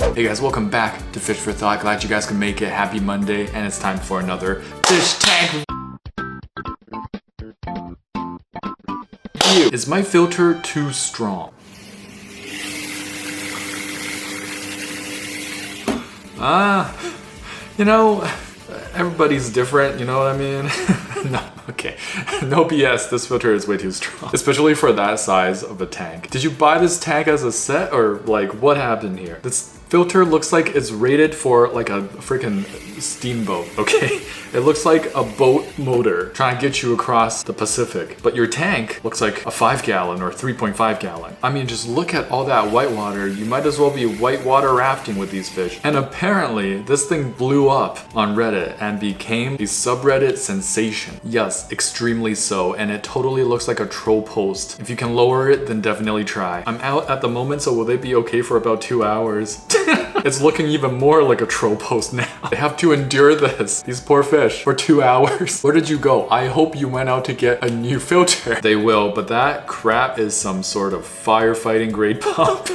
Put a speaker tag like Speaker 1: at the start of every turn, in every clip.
Speaker 1: Hey guys, welcome back to Fish for Thought. Glad you guys can make it. Happy Monday, and it's time for another fish tank review. Is my filter too strong? You know, everybody's different, you know what I mean? No, okay. No BS, this filter is way too strong. Especially for that size of a tank. Did you buy this tank as a set, or like what happened here? This filter looks like it's rated for like a freaking steamboat, okay? It looks like a boat motor trying to get you across the Pacific. But your tank looks like a 5-gallon or 3.5 gallon. I mean, just look at all that whitewater. You might as well be whitewater rafting with these fish. And apparently, this thing blew up on Reddit and became a subreddit sensation. Yes, extremely so. And it totally looks like a troll post. If you can lower it, then definitely try. I'm out at the moment, so will they be okay for about 2 hours? It's looking even more like a troll post now. They have to endure this, these poor fish, for 2 hours. Where did you go? I hope you went out to get a new filter. They will, but that crap is some sort of firefighting grade pump.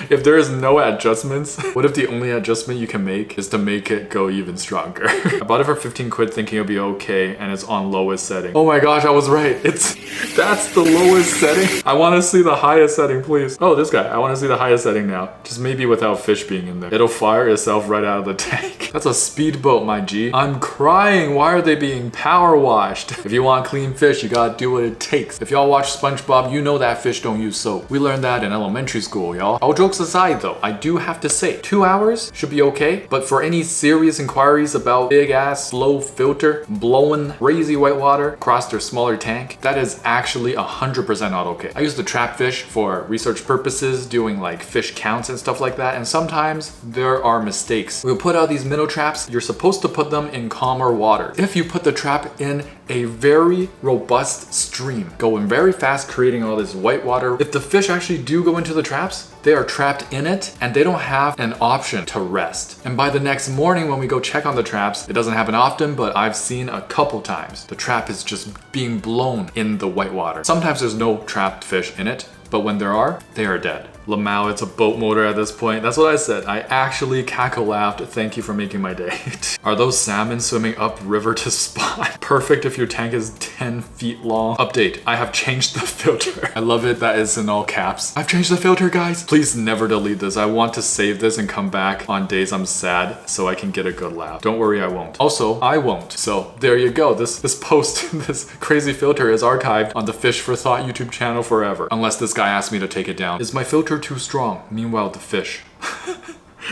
Speaker 1: If there is no adjustments, what if the only adjustment you can make is to make it go even stronger? I bought it for 15 quid thinking it'll be okay, and it's on lowest setting. Oh my gosh, I was right. That's the lowest setting. I want to see the highest setting, please. Oh, this guy. I want to see the highest setting now. Just maybe without fish being in there. It'll fire itself right out of the tank. That's a speedboat, my G. I'm crying. Why are they being power washed? If you want clean fish, you gotta do what it takes. If y'all watch SpongeBob, you know that fish don't use soap. We learned that in elementary school, y'all. All jokes aside though, I do have to say 2 hours should be okay, but for any serious inquiries about big ass slow filter blowing crazy whitewater across their smaller tank, that is actually 100% not okay. I use to trap fish for research purposes, doing like fish counts and stuff like that, and sometimes there are mistakes. We'll put out these minnow traps. You're supposed to put them in calmer water. If you put the trap in a very robust stream, going very fast, creating all this whitewater, if the fish actually do go into the traps, they are trapped in it and they don't have an option to rest. And by the next morning when we go check on the traps, it doesn't happen often, but I've seen a couple times, the trap is just being blown in the whitewater. Sometimes there's no trapped fish in it, but when there are, they are dead. Lamau, it's a boat motor at this point. That's what I said. I actually cackle laughed. Thank you for making my day. Are those salmon swimming up river to spawn? Perfect if your tank is 10 feet long. Update, I have changed the filter. I love it that it's in all caps. I've changed the filter, guys. Please never delete this. I want to save this and come back on days I'm sad so I can get a good laugh. Don't worry, I won't. Also, I won't. So there you go. This post, this crazy filter is archived on the Fish for Thought YouTube channel forever. Unless this guy asks me to take it down. Is my filter too strong? Meanwhile, the fish.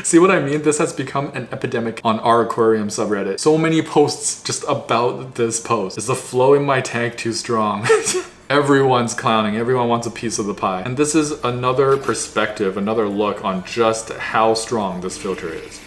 Speaker 1: See what I mean? This has become an epidemic on our aquarium subreddit. So many posts just about this post. Is the flow in my tank too strong? Everyone's clowning. Everyone wants a piece of the pie. And this is another perspective, another look on just how strong this filter is.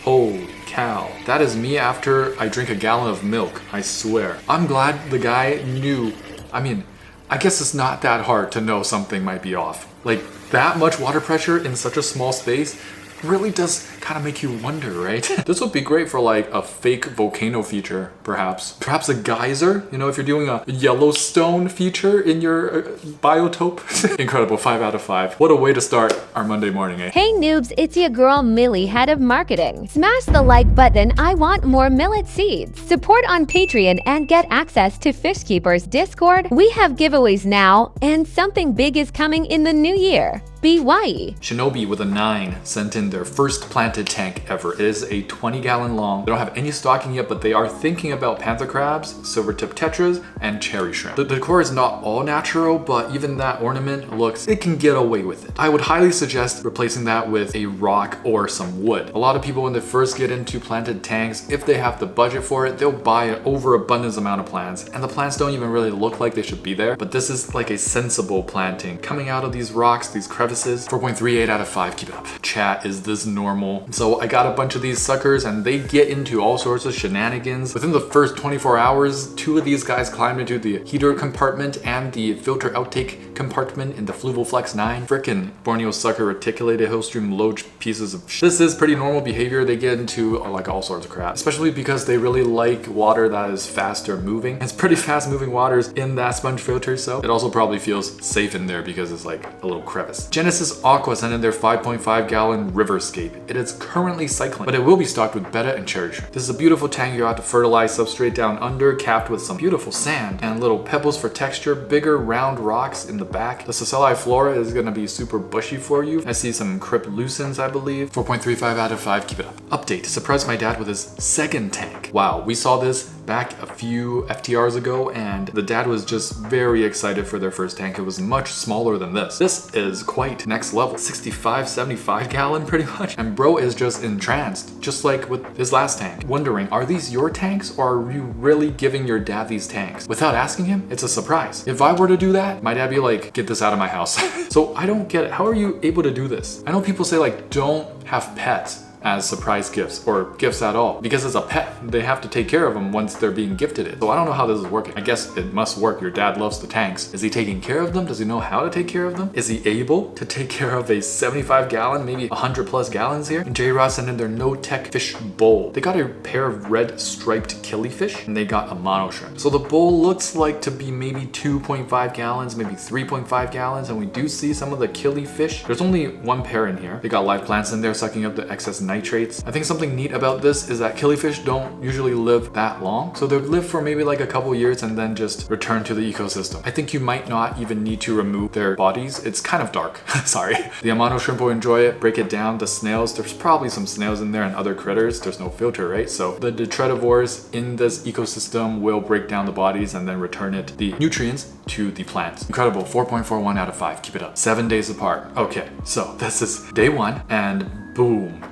Speaker 1: Holy cow. That is me after I drink a gallon of milk, I swear. I'm glad the guy knew. I mean, I guess it's not that hard to know something might be off. Like, that much water pressure in such a small space really does kind of make you wonder, right? This would be great for like a fake volcano feature, perhaps. Perhaps a geyser, you know, if you're doing a Yellowstone feature in your biotope. Incredible, 5 out of 5. What a way to start our Monday morning, eh?
Speaker 2: Hey noobs, it's your girl Millie, head of marketing. Smash the like button, I want more millet seeds. Support on Patreon and get access to Fishkeepers Discord. We have giveaways now, and something big is coming in the new year. BYE.
Speaker 1: Shinobi with a 9 sent in their first planted tank ever. It is a 20-gallon long. They don't have any stocking yet, but they are thinking about panther crabs, silvertip tetras, and cherry shrimp. The decor is not all natural, but even that ornament looks, it can get away with it. I would highly suggest replacing that with a rock or some wood. A lot of people, when they first get into planted tanks, if they have the budget for it, they'll buy an overabundance amount of plants, and the plants don't even really look like they should be there. But this is like a sensible planting. Coming out of these rocks, these crevices, 4.38 out of 5, keep it up. Chat, is this normal? So I got a bunch of these suckers and they get into all sorts of shenanigans. Within the first 24 hours, 2 of these guys climbed into the heater compartment and the filter outtake compartment in the Fluvoflex 9. Frickin' Borneo sucker reticulated hillstream loach pieces of shit. This is pretty normal behavior. They get into like all sorts of crap, especially because they really like water that is faster moving. It's pretty fast moving waters in that sponge filter, so it also probably feels safe in there because it's like a little crevice. Genesis Aqua sent in their 5.5 gallon Riverscape. It is currently cycling, but it will be stocked with Betta and Cherish. This is a beautiful tank. You have to fertilize substrate down under, capped with some beautiful sand and little pebbles for texture, bigger round rocks in the back. The Sacellii Flora is going to be super bushy for you. I see some Cryptlucens, I believe. 4.35 out of 5, keep it up. Update, surprised my dad with his second tank. Wow, we saw this back a few FTRs ago and the dad was just very excited for their first tank. It was much smaller than this. This is quite next level. 65, 75 gallon pretty much. And bro is just entranced, just like with his last tank. Wondering, are these your tanks or are you really giving your dad these tanks? Without asking him, it's a surprise. If I were to do that, my dad would be like, get this out of my house. So I don't get it. How are you able to do this? I know people say like, don't have pets as surprise gifts or gifts at all because it's a pet. They have to take care of them once they're being gifted it. So I don't know how this is working. I guess it must work. Your dad loves the tanks. Is he taking care of them? Does he know how to take care of them? Is he able to take care of a 75 gallon, maybe 100 plus gallons here? And J-Rod sent in their no-tech fish bowl. They got a pair of red striped killifish and they got a mono shrimp. So the bowl looks like to be maybe 2.5 gallons, maybe 3.5 gallons. And we do see some of the killifish. There's only one pair in here. They got live plants in there sucking up the excess nitrates. I think something neat about this is that killifish don't usually live that long. So they'll live for maybe like a couple years and then just return to the ecosystem. I think you might not even need to remove their bodies. It's kind of dark, sorry. The Amano shrimp will enjoy it, break it down. The snails, there's probably some snails in there and other critters. There's no filter, right? So the detritivores in this ecosystem will break down the bodies and then return it, the nutrients, to the plants. Incredible, 4.41 out of 5, keep it up. 7 days apart. Okay, so this is day 1 and boom.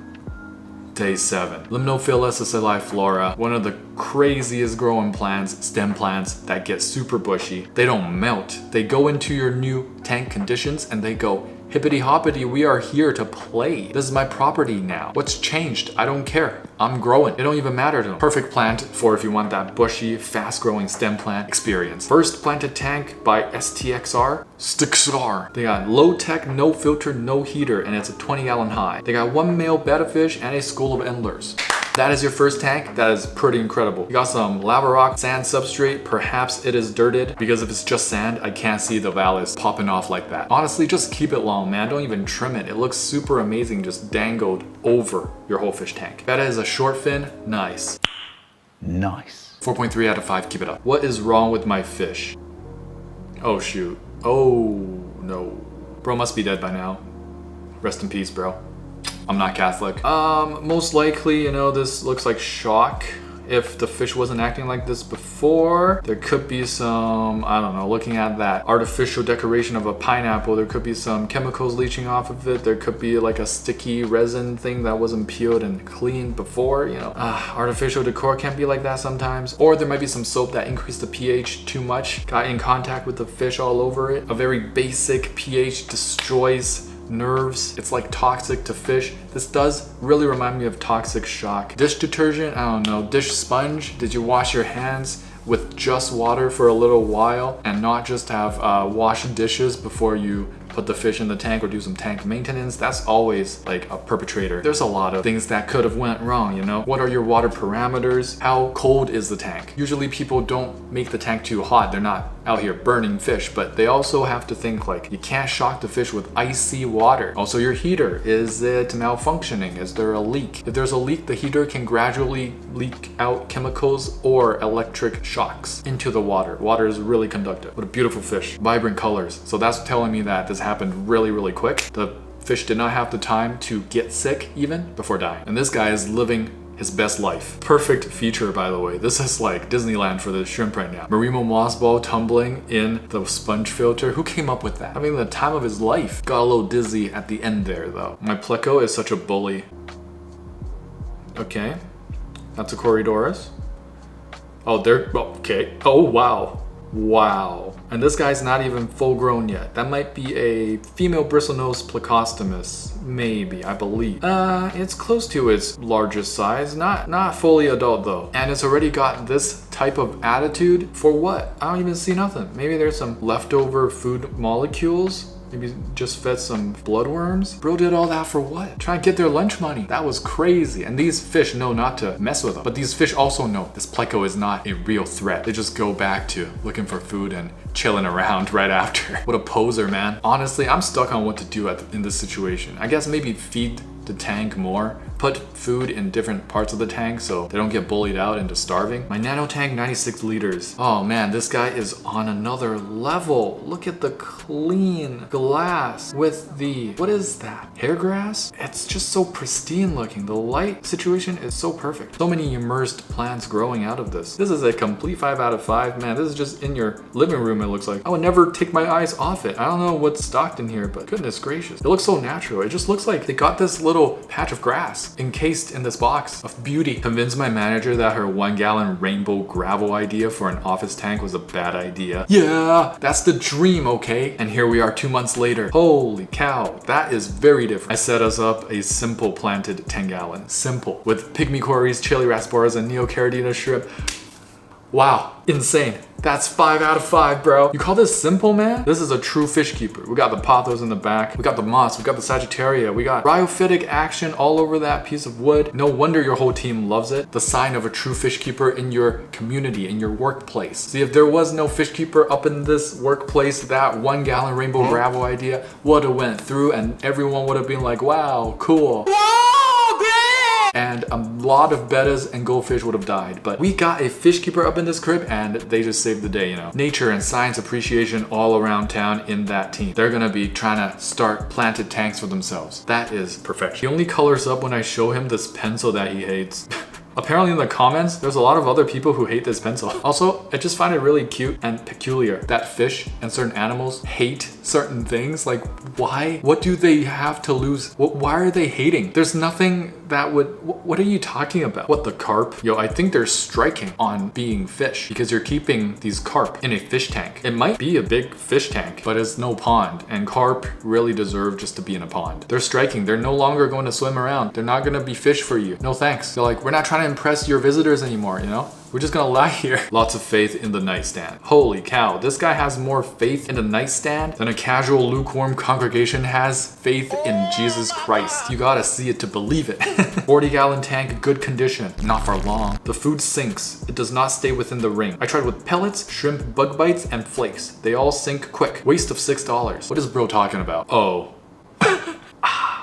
Speaker 1: Day 7. Limnophila Sacellii Flora, one of the craziest growing plants, stem plants that get super bushy. They don't melt. They go into your new tank conditions and they go, hippity hoppity, we are here to play. This is my property now. What's changed? I don't care. I'm growing. It don't even matter to them. Perfect plant for if you want that bushy, fast growing stem plant experience. First planted tank by STXR. Stixar. They got low tech, no filter, no heater, and it's a 20 gallon high. They got 1 male betta fish and a school of endlers. That is your first tank. That is pretty incredible. You got some lava rock sand substrate. Perhaps it is dirted because if it's just sand, I can't see the valleys popping off like that. Honestly, just keep it long, man. Don't even trim it. It looks super amazing just dangled over your whole fish tank. Betta is a short fin. Nice.
Speaker 3: Nice.
Speaker 1: 4.3 out of 5. Keep it up. What is wrong with my fish? Oh, shoot. Oh, no. Bro must be dead by now. Rest in peace, bro. I'm not Catholic. Most likely, you know, this looks like shock. If the fish wasn't acting like this before, there could be some, I don't know, looking at that artificial decoration of a pineapple, there could be some chemicals leaching off of it. There could be like a sticky resin thing that wasn't peeled and cleaned before, you know. Artificial decor can be like that sometimes. Or there might be some soap that increased the pH too much, got in contact with the fish all over it. A very basic pH destroys nerves. It's like toxic to fish. This does really remind me of toxic shock. Dish detergent, I don't know. Dish sponge, did you wash your hands with just water for a little while and not just have washed dishes before you put the fish in the tank or do some tank maintenance? That's always like a perpetrator. There's a lot of things that could have went wrong, you know? What are your water parameters? How cold is the tank? Usually people don't make the tank too hot. They're not out here burning fish, but they also have to think like you can't shock the fish with icy water. Also your heater, is it malfunctioning? Is there a leak? If there's a leak, the heater can gradually leak out chemicals or electric shocks into the water. Water is really conductive. What a beautiful fish. Vibrant colors. So that's telling me that this happened really quick. The fish did not have the time to get sick even before dying. And this guy is living his best life. Perfect feature, by the way. This is like Disneyland for the shrimp right now. Marimo moss ball tumbling in the sponge filter. Who came up with that? Having the time of his life. Got a little dizzy at the end there though. My pleco is such a bully. Okay. That's a Corydoras. Oh, they're, okay. Oh, wow. Wow. And this guy's not even full grown yet. That might be a female bristlenose plecostomus. Maybe, I believe. It's close to its largest size. Not fully adult though. And it's already got this type type of attitude. For what? I don't even see nothing. Maybe there's some leftover food molecules. Maybe just fed some bloodworms. Bro did all that for what? Try and get their lunch money. That was crazy. And these fish know not to mess with them. But these fish also know this pleco is not a real threat. They just go back to looking for food and chilling around right after. What a poser, man. Honestly, I'm stuck on what to do in this situation. I guess maybe feed the tank more. Put food in different parts of the tank so they don't get bullied out into starving. My nano tank, 96 liters. Oh man, this guy is on another level. Look at the clean glass with the, what is that? Hair grass? It's just so pristine looking. The light situation is so perfect. So many immersed plants growing out of this. This is a complete 5 out of 5. Man, this is just in your living room, it looks like. I would never take my eyes off it. I don't know what's stocked in here, but goodness gracious. It looks so natural. It just looks like they got this little patch of grass encased in this box of beauty. Convinced my manager that her 1 gallon rainbow gravel idea for an office tank was a bad idea. Yeah, that's the dream, okay? And here we are 2 months later. Holy cow, that is very different. I set us up a simple planted 10 gallon. Simple. With pygmy quarries, chili rasboras, and neocaridina shrimp. Wow, insane. That's 5 out of 5, bro. You call this simple, man? This is a true fish keeper. We got the pothos in the back. We got the moss. We got the sagittaria. We got bryophytic action all over that piece of wood. No wonder your whole team loves it. The sign of a true fish keeper in your community, in your workplace. See, if there was no fish keeper up in this workplace, that 1 gallon rainbow gravel idea would have went through and everyone would have been like, wow, cool. And a lot of bettas and goldfish would have died. But we got a fish keeper up in this crib and they just saved the day, you know. Nature and science appreciation all around town in that team. They're gonna be trying to start planted tanks for themselves. That is perfection. He only colors up when I show him this pencil that he hates. Apparently in the comments, there's a lot of other people who hate this pencil. Also, I just find it really cute and peculiar that fish and certain animals hate certain things. Like, why? What do they have to lose? Why are they hating? There's nothing that would... What are you talking about? What, the carp? Yo, I think they're striking on being fish because you're keeping these carp in a fish tank. It might be a big fish tank, but it's no pond. And carp really deserve just to be in a pond. They're striking. They're no longer going to swim around. They're not going to be fish for you. No thanks. They're like, we're not trying to impress your visitors anymore, you know? We're just gonna lie here. Lots of faith in the nightstand. Holy cow, this guy has more faith in the nightstand than a casual lukewarm congregation has faith in Jesus Christ. You gotta see it to believe it. 40 gallon tank, good condition, not for long. The food sinks. It does not stay within the ring. I tried with pellets, shrimp, bug bites, and flakes. They all sink quick. Waste of $6. What is bro talking about? Oh.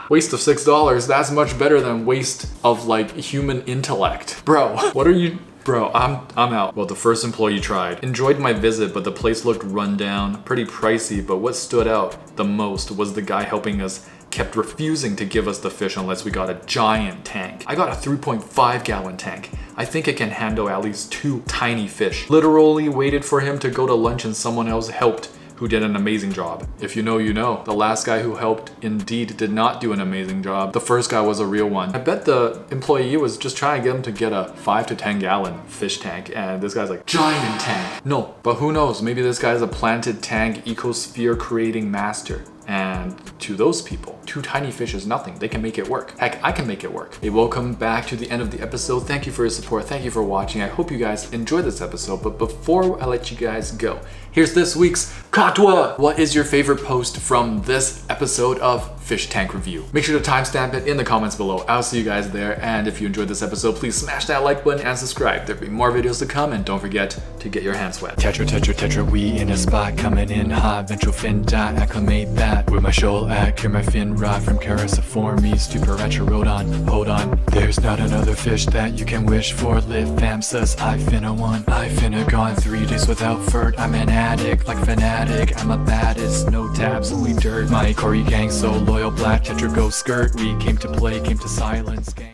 Speaker 1: Waste of $6, that's much better than waste of like human intellect. Bro, what are you... Bro, I'm out. Well, the first employee tried. Enjoyed my visit, but the place looked run down, pretty pricey, but what stood out the most was the guy helping us kept refusing to give us the fish unless we got a giant tank. I got a 3.5 gallon tank. I think it can handle at least 2 tiny fish. Literally waited for him to go to lunch and someone else helped, who did an amazing job. If you know, you know. The last guy who helped indeed did not do an amazing job. The first guy was a real one. I bet the employee was just trying to get him to get a 5 to 10 gallon fish tank, and this guy's like, giant tank. No, but who knows? Maybe this guy's a planted tank ecosphere creating master. And to those people, 2 tiny fish is nothing. They can make it work. Heck, I can make it work. Hey, welcome back to the end of the episode. Thank you for your support. Thank you for watching. I hope you guys enjoyed this episode. But before I let you guys go, here's this week's Katwa. What is your favorite post from this episode of Fish Tank Review? Make sure to timestamp it in the comments below. I'll see you guys there. And if you enjoyed this episode, please smash that like button and subscribe. There'll be more videos to come, and don't forget to get your hands wet.
Speaker 4: Tetra, we in a spot, coming in hot. Ventral fin dot, acclimate that. Where my shoal at, clear my fin rod from Characiformes to Paracherodon. Hold on, there's not another fish that you can wish for. Lit fam says I finna one. I finna gone 3 days without furt. I'm an addict, like fanatic. I'm a baddest, no tabs, only dirt. My Cory gang so loyal, black Tetra go skirt. We came to play, came to silence. Gang.